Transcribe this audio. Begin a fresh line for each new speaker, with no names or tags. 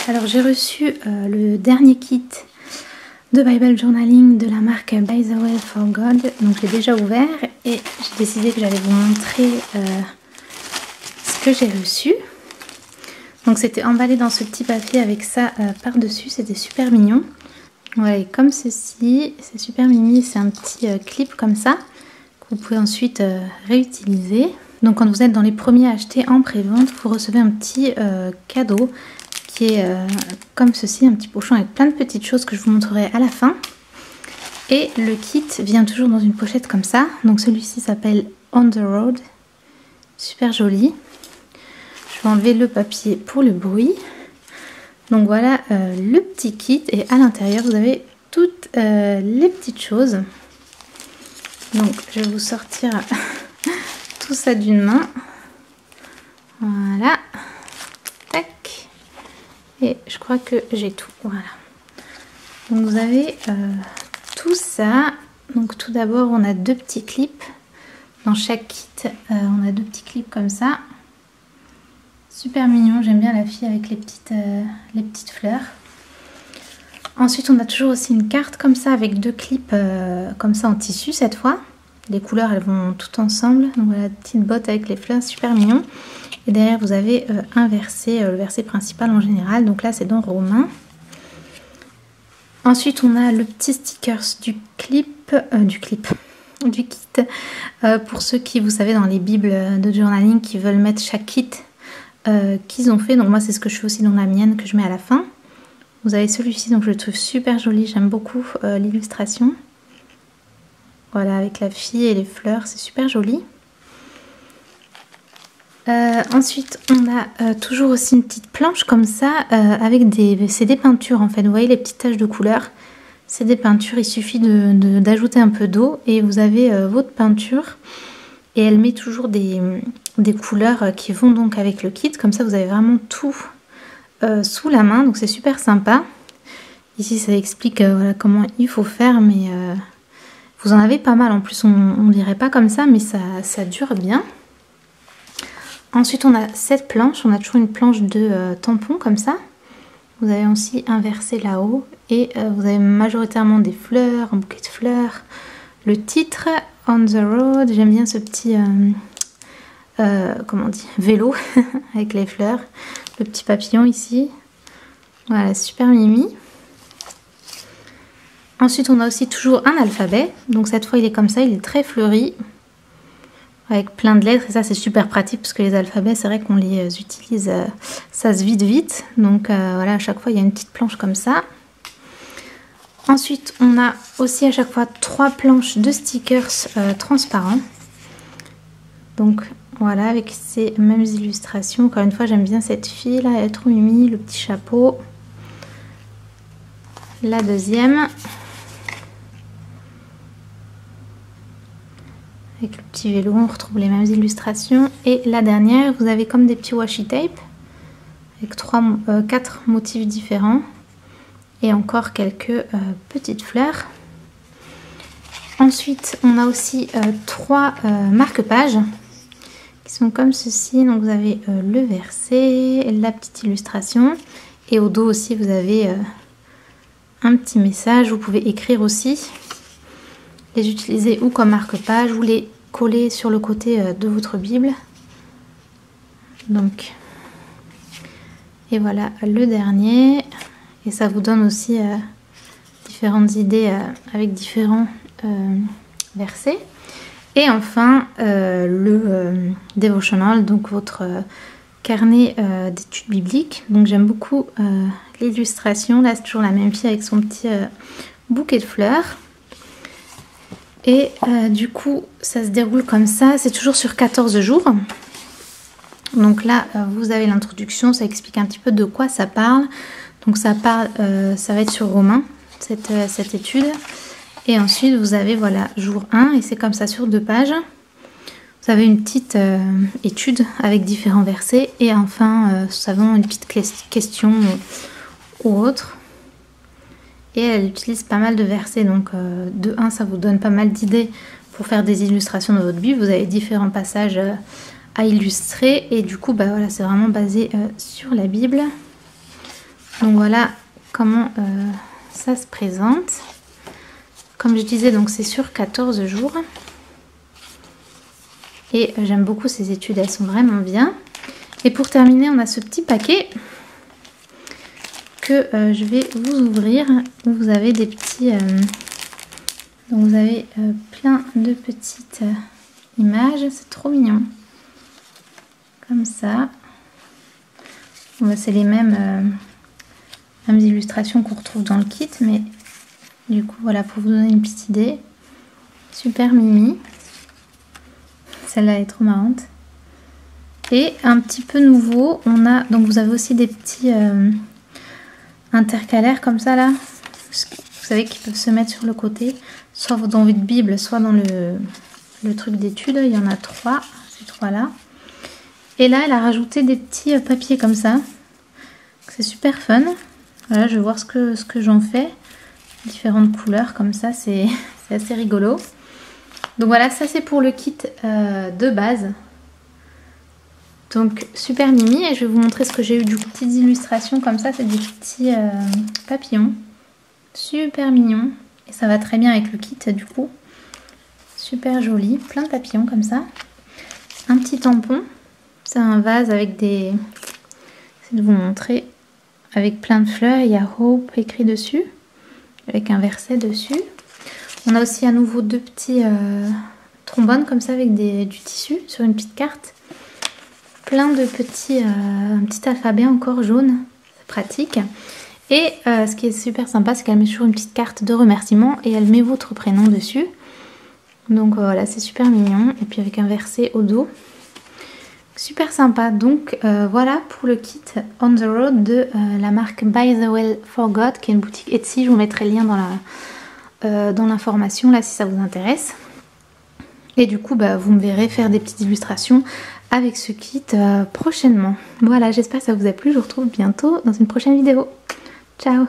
Alors j'ai reçu le dernier kit de Bible Journaling de la marque By the Well for God. Donc j'ai déjà ouvert et j'ai décidé que j'allais vous montrer ce que j'ai reçu. Donc c'était emballé dans ce petit papier avec ça par-dessus, c'était super mignon. Voilà, et comme ceci, c'est super mimi, c'est un petit clip comme ça que vous pouvez ensuite réutiliser. Donc quand vous êtes dans les premiers à acheter en pré-vente, vous recevez un petit cadeau qui est comme ceci, un petit pochon avec plein de petites choses que je vous montrerai à la fin. Et le kit vient toujours dans une pochette comme ça. Donc celui-ci s'appelle On the Road, super joli. Je vais enlever le papier pour le bruit. Donc voilà le petit kit et à l'intérieur vous avez toutes les petites choses. Donc je vais vous sortir tout ça d'une main. Voilà. Tac. Et je crois que j'ai tout. Voilà. Donc vous avez tout ça. Donc tout d'abord on a deux petits clips. Dans chaque kit on a deux petits clips comme ça. Super mignon, j'aime bien la fille avec les petites fleurs. Ensuite on a toujours aussi une carte comme ça avec deux clips comme ça en tissu cette fois. Les couleurs elles vont toutes ensemble. Donc voilà, petite botte avec les fleurs, super mignon. Et derrière vous avez un verset, le verset principal en général. Donc là c'est dans Romains. Ensuite on a le petit stickers du kit. Pour ceux qui, vous savez, dans les bibles de journaling qui veulent mettre chaque kit qu'ils ont fait. Donc moi c'est ce que je fais aussi dans la mienne que je mets à la fin. Vous avez celui-ci, donc je le trouve super joli, j'aime beaucoup l'illustration. Voilà, avec la fille et les fleurs, c'est super joli. Ensuite on a toujours aussi une petite planche comme ça avec c'est des peintures en fait. Vous voyez les petites taches de couleur, c'est des peintures, il suffit d'ajouter un peu d'eau et vous avez votre peinture. Et elle met toujours des couleurs qui vont donc avec le kit. Comme ça, vous avez vraiment tout sous la main. Donc, c'est super sympa. Ici, ça explique voilà, comment il faut faire. Mais vous en avez pas mal. En plus, on dirait pas comme ça, mais ça dure bien. Ensuite, on a cette planche. On a toujours une planche de tampons comme ça. Vous avez aussi un verset là-haut. Et vous avez majoritairement des fleurs, un bouquet de fleurs. Le titre... On the Road, j'aime bien ce petit comment on dit, vélo avec les fleurs, le petit papillon ici, voilà, super mimi. Ensuite on a aussi toujours un alphabet, donc cette fois il est comme ça, il est très fleuri avec plein de lettres et ça c'est super pratique parce que les alphabets c'est vrai qu'on les utilise, ça se vide vite, donc voilà, à chaque fois il y a une petite planche comme ça. Ensuite, on a aussi à chaque fois 3 planches de stickers transparents. Donc voilà, avec ces mêmes illustrations. Encore une fois, j'aime bien cette fille là, elle est trop mimi, le petit chapeau. La deuxième. Avec le petit vélo, on retrouve les mêmes illustrations. Et la dernière, vous avez comme des petits washi tape avec 4 motifs différents. Et encore quelques petites fleurs. Ensuite, on a aussi 3 marque-pages qui sont comme ceci. Donc vous avez le verset, la petite illustration. Et au dos aussi, vous avez un petit message. Vous pouvez écrire aussi. Les utiliser ou comme marque-page ou les coller sur le côté de votre Bible. Donc, et voilà le dernier. Et ça vous donne aussi différentes idées avec différents versets. Et enfin, le devotional, donc votre carnet d'études bibliques. Donc j'aime beaucoup l'illustration. Là, c'est toujours la même fille avec son petit bouquet de fleurs. Et du coup, ça se déroule comme ça. C'est toujours sur 14 jours. Donc là, vous avez l'introduction. Ça explique un petit peu de quoi ça parle. Donc ça parle, ça va être sur Romains, cette étude. Et ensuite vous avez voilà jour 1 et c'est comme ça sur 2 pages. Vous avez une petite étude avec différents versets. Et enfin, nous avons une petite question ou autre. Et elle utilise pas mal de versets. Donc de 1, ça vous donne pas mal d'idées pour faire des illustrations dans votre Bible. Vous avez différents passages à illustrer. Et du coup, bah voilà, c'est vraiment basé sur la Bible. Donc voilà comment ça se présente. Comme je disais, donc c'est sur 14 jours. Et j'aime beaucoup ces études, elles sont vraiment bien. Et pour terminer, on a ce petit paquet que je vais vous ouvrir, où vous avez des petits... donc vous avez plein de petites images, c'est trop mignon. Comme ça. Bon, c'est les mêmes illustrations qu'on retrouve dans le kit, mais du coup voilà, pour vous donner une petite idée. Super mimi. Celle-là est trop marrante. Et un petit peu nouveau, on a, donc vous avez aussi des petits intercalaires comme ça là. Vous savez, qui peuvent se mettre sur le côté, soit dans votre Bible, soit dans le truc d'études. Il y en a 3, ces 3 là. Et là, elle a rajouté des petits papiers comme ça. C'est super fun. Voilà, je vais voir ce que j'en fais. Différentes couleurs comme ça, c'est assez rigolo. Donc voilà, ça c'est pour le kit de base. Donc super mimi, et je vais vous montrer ce que j'ai eu du coup. Petites illustrations comme ça, c'est des petits papillons. Super mignon. Et ça va très bien avec le kit du coup. Super joli, plein de papillons comme ça. Un petit tampon. C'est un vase avec des... J'essaie de vous montrer. Avec plein de fleurs. Il y a Hope écrit dessus. Avec un verset dessus. On a aussi à nouveau 2 petits trombones comme ça avec du tissu sur une petite carte. Plein de petits... un petit alphabet encore jaune. C'est pratique. Et ce qui est super sympa, c'est qu'elle met toujours une petite carte de remerciement. Et elle met votre prénom dessus. Donc voilà, c'est super mignon. Et puis avec un verset au dos. Super sympa. Donc voilà pour le kit On the Road de la marque By the Well for God, qui est une boutique Etsy. Je vous mettrai le lien dans l'information là si ça vous intéresse. Et du coup vous me verrez faire des petites illustrations avec ce kit prochainement. Voilà, j'espère que ça vous a plu. Je vous retrouve bientôt dans une prochaine vidéo. Ciao!